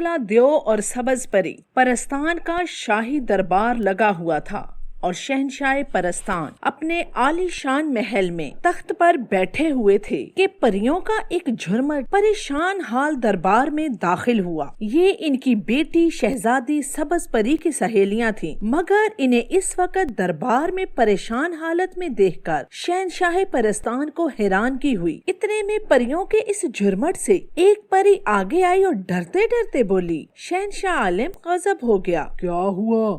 غلغلہ دیو اور سبز پری پرستان کا شاہی دربار لگا ہوا تھا اور شہنشاہ پرستان اپنے عالی شان محل میں تخت پر بیٹھے ہوئے تھے کہ پریوں کا ایک جھرمٹ پریشان حال دربار میں داخل ہوا۔ یہ ان کی بیٹی شہزادی سبز پری کی سہیلیاں تھیں، مگر انہیں اس وقت دربار میں پریشان حالت میں دیکھ کر شہنشاہ پرستان کو حیران کی ہوئی۔ اتنے میں پریوں کے اس جھرمٹ سے ایک پری آگے آئی اور ڈرتے ڈرتے بولی۔ شہنشاہ عالم غضب ہو گیا۔ کیا ہوا؟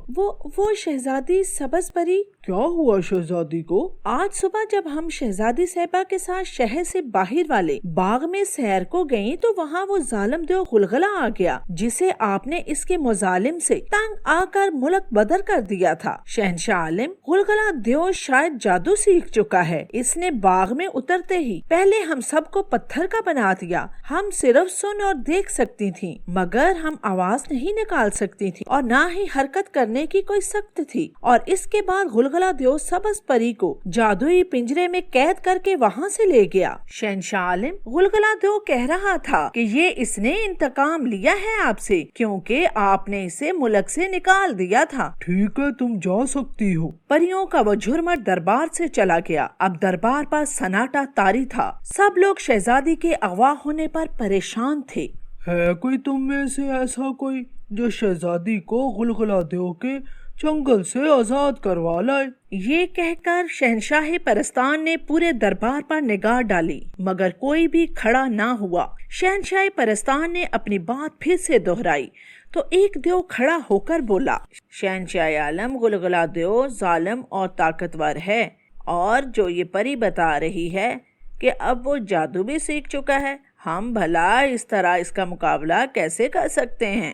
وہ شہزادی سبز پری، کیا ہوا شہزادی کو؟ آج صبح جب ہم شہزادی صاحبہ کے ساتھ شہر سے باہر والے باغ میں سیر کو گئیں تو وہاں وہ ظالم دیو غلغلہ آ گیا جسے آپ نے اس کے مظالم سے تنگ آ کر ملک بدر کر دیا تھا۔ شہنشاہ عالم، غلغلہ دیو شاید جادو سیکھ چکا ہے۔ اس نے باغ میں اترتے ہی پہلے ہم سب کو پتھر کا بنا دیا۔ ہم صرف سن اور دیکھ سکتی تھیں مگر ہم آواز نہیں نکال سکتی تھی اور نہ ہی حرکت کرنے کی کوئی سخت تھی، اور اس کے بعد غلغلہ دیو سبز پری کو جادوئی پنجرے میں قید کر کے وہاں سے لے گیا۔ شہنشاہ عالم، غلغلہ دیو کہہ رہا تھا کہ یہ اس نے انتقام لیا ہے آپ سے کیونکہ آپ نے اسے ملک سے نکال دیا تھا۔ ٹھیک ہے، تم جا سکتی ہو۔ پریوں کا وہ جھرمٹ دربار سے چلا گیا۔ اب دربار پر سناٹا طاری تھا۔ سب لوگ شہزادی کے اغوا ہونے پر پریشان تھے۔ ہے کوئی تم میں سے ایسا کوئی جو شہزادی کو غلغلہ دیو کے جنگل سے آزاد کروا لائے؟ یہ کہہ کر شہنشاہ پرستان نے پورے دربار پر نگاہ ڈالی مگر کوئی بھی کھڑا نہ ہوا۔ شہنشاہ پرستان نے اپنی بات پھر سے دہرائی تو ایک دیو کھڑا ہو کر بولا، شہنشاہ عالم، غلغلہ دیو ظالم اور طاقتور ہے، اور جو یہ پری بتا رہی ہے کہ اب وہ جادو بھی سیکھ چکا ہے، ہم بھلا اس طرح اس کا مقابلہ کیسے کر سکتے ہیں؟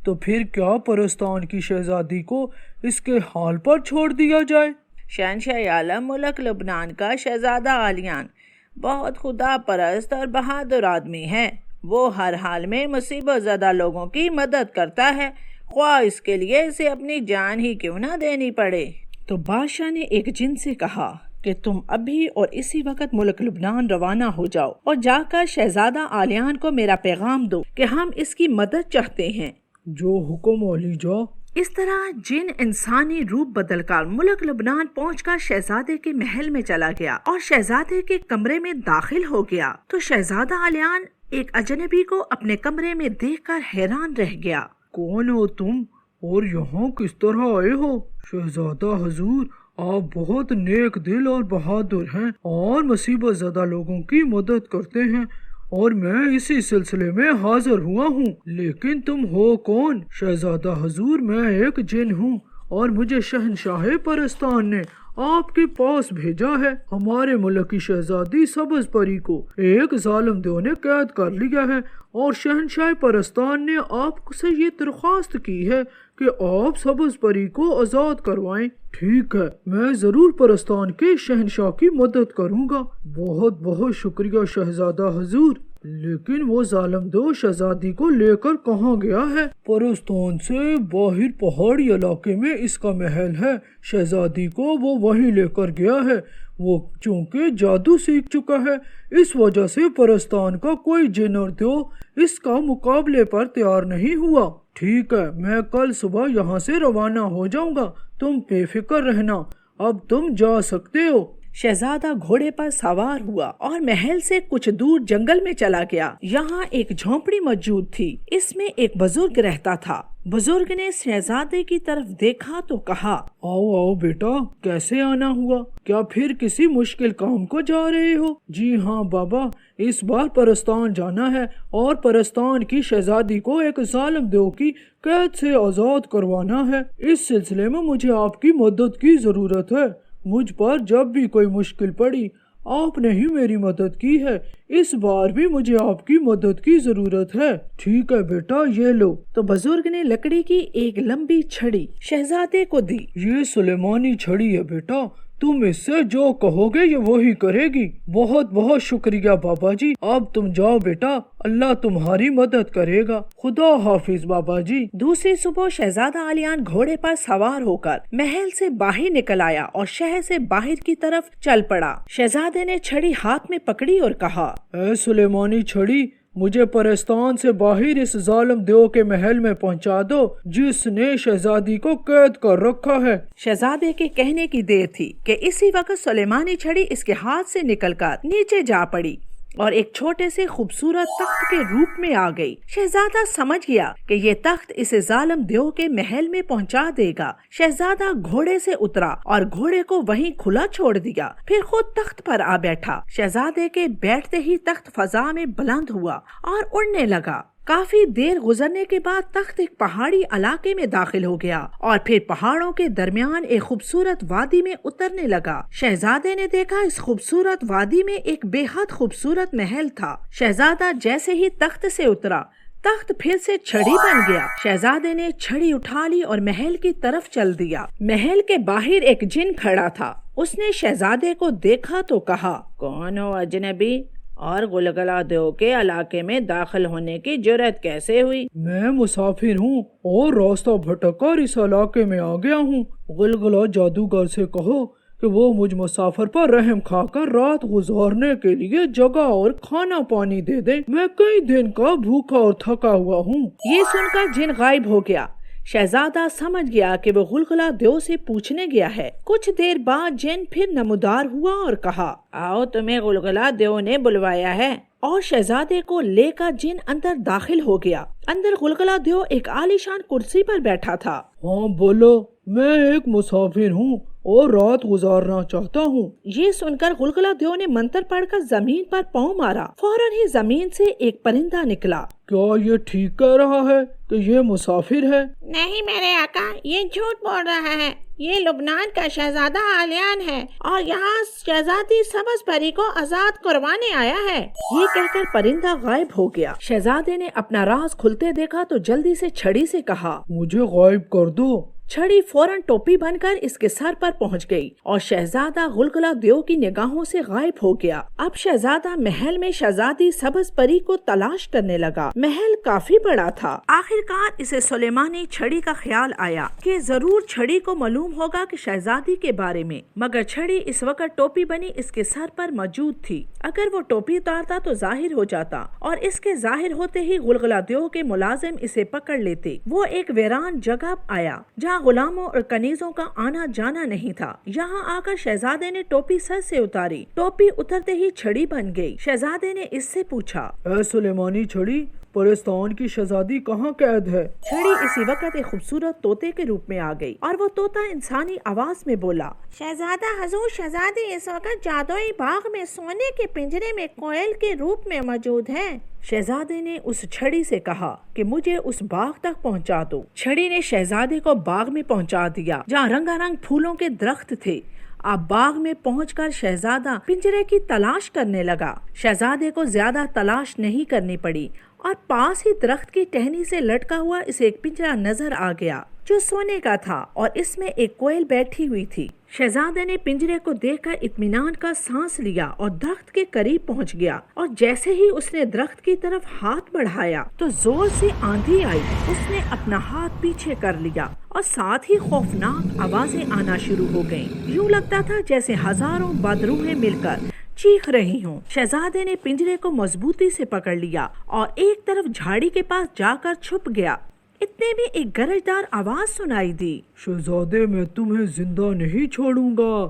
تو پھر کیا پرستان کی شہزادی کو اس کے حال پر چھوڑ دیا جائے؟ شہنشاہ عالم، ملک لبنان کا شہزادہ عالیان بہت خدا پرست اور بہادر آدمی ہے۔ وہ ہر حال میں مصیبت زدہ لوگوں کی مدد کرتا ہے، خواہ اس کے لیے اسے اپنی جان ہی کیوں نہ دینی پڑے۔ تو بادشاہ نے ایک جن سے کہا کہ تم ابھی اور اسی وقت ملک لبنان روانہ ہو جاؤ اور جا کر شہزادہ عالیان کو میرا پیغام دو کہ ہم اس کی مدد چاہتے ہیں۔ جو حکم عالی جا۔ اس طرح جن انسانی روپ بدل کر ملک لبنان پہنچ کر شہزادے کے محل میں چلا گیا اور شہزادے کے کمرے میں داخل ہو گیا تو شہزادہ عالیان ایک اجنبی کو اپنے کمرے میں دیکھ کر حیران رہ گیا۔ کون ہو تم اور یہاں کس طرح آئے ہو؟ شہزادہ حضور، آپ بہت نیک دل اور بہادر ہیں اور مصیبت زدہ لوگوں کی مدد کرتے ہیں، اور میں اسی سلسلے میں حاضر ہوا ہوں۔ لیکن تم ہو کون؟ شہزادہ حضور، میں ایک جن ہوں اور مجھے شہنشاہ پرستان نے آپ کے پاس بھیجا ہے۔ ہمارے ملک کی شہزادی سبز پری کو ایک ظالم دیو نے قید کر لیا ہے اور شہنشاہ پرستان نے آپ سے یہ درخواست کی ہے کہ آپ سبز پری کو آزاد کروائیں۔ ٹھیک ہے، میں ضرور پرستان کے شہنشاہ کی مدد کروں گا۔ بہت بہت شکریہ شہزادہ حضور۔ لیکن وہ ظالم دو شہزادی کو لے کر کہاں گیا ہے؟ پرستان سے باہر پہاڑی علاقے میں اس کا محل ہے، شہزادی کو وہ وہیں لے کر گیا ہے۔ وہ چونکہ جادو سیکھ چکا ہے، اس وجہ سے پرستان کا کوئی جن اور دیو اس کا مقابلے پر تیار نہیں ہوا۔ ٹھیک ہے، میں کل صبح یہاں سے روانہ ہو جاؤں گا، تم بے فکر رہنا، اب تم جا سکتے ہو۔ شہزادہ گھوڑے پر سوار ہوا اور محل سے کچھ دور جنگل میں چلا گیا۔ یہاں ایک جھونپڑی موجود تھی، اس میں ایک بزرگ رہتا تھا۔ بزرگ نے شہزادے کی طرف دیکھا تو کہا، آؤ آؤ بیٹا، کیسے آنا ہوا؟ کیا پھر کسی مشکل کام کو جا رہے ہو؟ جی ہاں بابا، اس بار پرستان جانا ہے اور پرستان کی شہزادی کو ایک ظالم دیو کی قید سے آزاد کروانا ہے۔ اس سلسلے میں مجھے آپ کی مدد کی ضرورت ہے۔ مجھ پر جب بھی کوئی مشکل پڑی آپ نے ہی میری مدد کی ہے، اس بار بھی مجھے آپ کی مدد کی ضرورت ہے۔ ٹھیک ہے بیٹا، یہ لو۔ تو بزرگ نے لکڑی کی ایک لمبی چھڑی شہزادے کو دی۔ یہ سلیمانی چھڑی ہے بیٹا، تم اس سے جو کہو گے یہ وہی کرے گی۔ بہت بہت شکریہ بابا جی، اب تم جاؤ بیٹا، اللہ تمہاری مدد کرے گا۔ خدا حافظ بابا جی۔ دوسری صبح شہزادہ عالیان گھوڑے پر سوار ہو کر محل سے باہر نکل آیا اور شہر سے باہر کی طرف چل پڑا۔ شہزادے نے چھڑی ہاتھ میں پکڑی اور کہا، اے سلیمانی چھڑی، مجھے پرستان سے باہر اس ظالم دیو کے محل میں پہنچا دو جس نے شہزادی کو قید کر رکھا ہے۔ شہزادے کے کہنے کی دیر تھی کہ اسی وقت سلیمانی چھڑی اس کے ہاتھ سے نکل کر نیچے جا پڑی اور ایک چھوٹے سے خوبصورت تخت کے روپ میں آ گئی۔ شہزادہ سمجھ گیا کہ یہ تخت اسے ظالم دیو کے محل میں پہنچا دے گا۔ شہزادہ گھوڑے سے اترا اور گھوڑے کو وہیں کھلا چھوڑ دیا، پھر خود تخت پر آ بیٹھا۔ شہزادے کے بیٹھتے ہی تخت فضا میں بلند ہوا اور اڑنے لگا۔ کافی دیر گزرنے کے بعد تخت ایک پہاڑی علاقے میں داخل ہو گیا اور پھر پہاڑوں کے درمیان ایک خوبصورت وادی میں اترنے لگا۔ شہزادے نے دیکھا اس خوبصورت وادی میں ایک بے حد خوبصورت محل تھا۔ شہزادہ جیسے ہی تخت سے اترا، تخت پھر سے چھڑی بن گیا۔ شہزادے نے چھڑی اٹھا لی اور محل کی طرف چل دیا۔ محل کے باہر ایک جن کھڑا تھا۔ اس نے شہزادے کو دیکھا تو کہا، کون ہو اجنبی اور گلگلا دیو کے علاقے میں داخل ہونے کی جرأت کیسے ہوئی؟ میں مسافر ہوں اور راستہ بھٹک کر اس علاقے میں آ گیا ہوں۔ گلگلا جادوگر سے کہو کہ وہ مجھ مسافر پر رحم کھا کر رات گزارنے کے لیے جگہ اور کھانا پانی دے دے، میں کئی دن کا بھوکا اور تھکا ہوا ہوں۔ یہ سن کر جن غائب ہو گیا۔ شہزادہ سمجھ گیا کہ وہ گلگلا دیو سے پوچھنے گیا ہے۔ کچھ دیر بعد جن پھر نمودار ہوا اور کہا، آؤ تمہیں گلگلا دیو نے بلوایا ہے، اور شہزادے کو لے کر جن اندر داخل ہو گیا۔ اندر گلگلا دیو ایک عالیشان کرسی پر بیٹھا تھا۔ ہاں بولو، میں ایک مسافر ہوں اور رات گزارنا چاہتا ہوں۔ یہ سن کر گلگلا دیو نے منتر پڑھ کر زمین پر پاؤں مارا۔ فوراً ہی زمین سے ایک پرندہ نکلا۔ کیا یہ ٹھیک کہہ رہا ہے کہ یہ مسافر ہے؟ نہیں میرے آقا، یہ جھوٹ بول رہا ہے۔ یہ لبنان کا شہزادہ آلیان ہے اور یہاں شہزادی سبز پری کو آزاد کروانے آیا ہے۔ یہ کہہ کر پرندہ غائب ہو گیا۔ شہزادے نے اپنا راز کھلتے دیکھا تو جلدی سے چھڑی سے کہا، مجھے غائب کر دو۔ چھڑی فوراً ٹوپی بن کر اس کے سر پر پہنچ گئی اور شہزادہ گلگلا دیو کی نگاہوں سے غائب ہو گیا۔ اب شہزادہ محل میں شہزادی سبز پری کو تلاش کرنے لگا۔ محل کافی بڑا تھا۔ آخرکار اسے سلیمانی چھڑی کا خیال آیا کہ ضرور چھڑی کو معلوم ہوگا کہ شہزادی کے بارے میں، مگر چھڑی اس وقت ٹوپی بنی اس کے سر پر موجود تھی۔ اگر وہ ٹوپی اتارتا تو ظاہر ہو جاتا اور اس کے ظاہر ہوتے ہی گلگلا دیو کے ملازم اسے پکڑ لیتے۔ وہ ایک ویران جگہ آیا جہاں غلاموں اور کنیزوں کا آنا جانا نہیں تھا۔ یہاں آ کر شہزادے نے ٹوپی سر سے اتاری۔ ٹوپی اترتے ہی چھڑی بن گئی۔ شہزادے نے اس سے پوچھا، اے سلیمانی چھڑی، پرستان کی شہزادی کہاں قید ہے؟ چھڑی اسی وقت ایک خوبصورت طوطے کے روپ میں آ گئی اور وہ طوطا انسانی آواز میں بولا، شہزادہ حضور، شہزادی اس وقت جادوئی باغ میں سونے کے پنجرے میں کوئل کے روپ میں موجود ہے۔ شہزادے نے اس چھڑی سے کہا کہ مجھے اس باغ تک پہنچا دو۔ چھڑی نے شہزادے کو باغ میں پہنچا دیا جہاں رنگا رنگ پھولوں کے درخت تھے۔ اب باغ میں پہنچ کر شہزادہ پنجرے کی تلاش کرنے لگا۔ شہزادے کو زیادہ تلاش نہیں کرنی پڑی اور پاس ہی درخت کی ٹہنی سے لٹکا ہوا اسے ایک پنجرا نظر آ گیا جو سونے کا تھا اور اس میں ایک کوئل بیٹھی ہوئی تھی۔ شہزادے نے پنجرے کو دیکھ کر اطمینان کا سانس لیا اور درخت کے قریب پہنچ گیا، اور جیسے ہی اس نے درخت کی طرف ہاتھ بڑھایا تو زور سے آندھی آئی۔ اس نے اپنا ہاتھ پیچھے کر لیا اور ساتھ ہی خوفناک آوازیں آنا شروع ہو گئیں۔ یوں لگتا تھا جیسے ہزاروں بدروحیں مل کر چیخ رہی ہوں۔ شہزادے نے پنجرے کو مضبوطی سے پکڑ لیا اور ایک طرف جھاڑی کے پاس جا کر چھپ گیا۔ اتنے میں ایک گرجدار آواز سنائی دی، شہزادے میں تمہیں زندہ نہیں چھوڑوں گا۔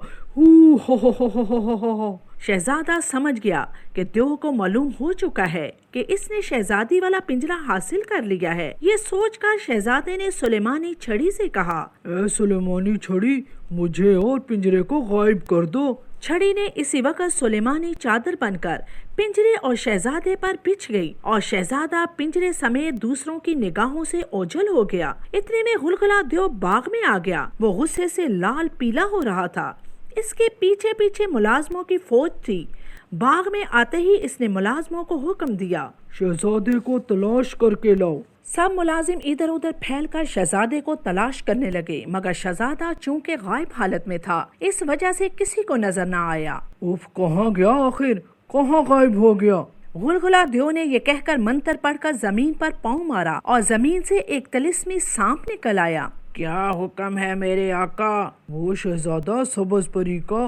شہزادہ سمجھ گیا کہ دیو کو معلوم ہو چکا ہے کہ اس نے شہزادی والا پنجرا حاصل کر لیا ہے۔ یہ سوچ کر شہزادے نے سلیمانی چھڑی سے کہا، اے سلیمانی چھڑی، مجھے اور پنجرے کو غائب کر دو۔ چھڑی نے اسی وقت سلیمانی چادر بن کر پنجرے اور شہزادے پر بچھ گئی اور شہزادہ پنجرے سمیت دوسروں کی نگاہوں سے اوجھل ہو گیا۔ اتنے میں گلگلا دیو باغ میں آ گیا۔ وہ غصے سے لال پیلا ہو رہا تھا۔ اس کے پیچھے پیچھے ملازموں کی فوج تھی۔ باغ میں آتے ہی اس نے ملازموں کو حکم دیا، شہزادے کو تلاش کر کے لاؤ۔ سب ملازم ادھر ادھر پھیل کر شہزادے کو تلاش کرنے لگے، مگر شہزادہ چونکہ غائب حالت میں تھا اس وجہ سے کسی کو نظر نہ آیا۔ اف، کہاں گیا آخر؟ کہاں غائب ہو گیا؟ گلگلا دیو نے یہ کہہ کر منتر پڑھ کر زمین پر پاؤں مارا اور زمین سے ایک طلسمی سانپ نکل آیا۔ کیا حکم ہے میرے آقا؟ وہ شہزادہ سبز پری کا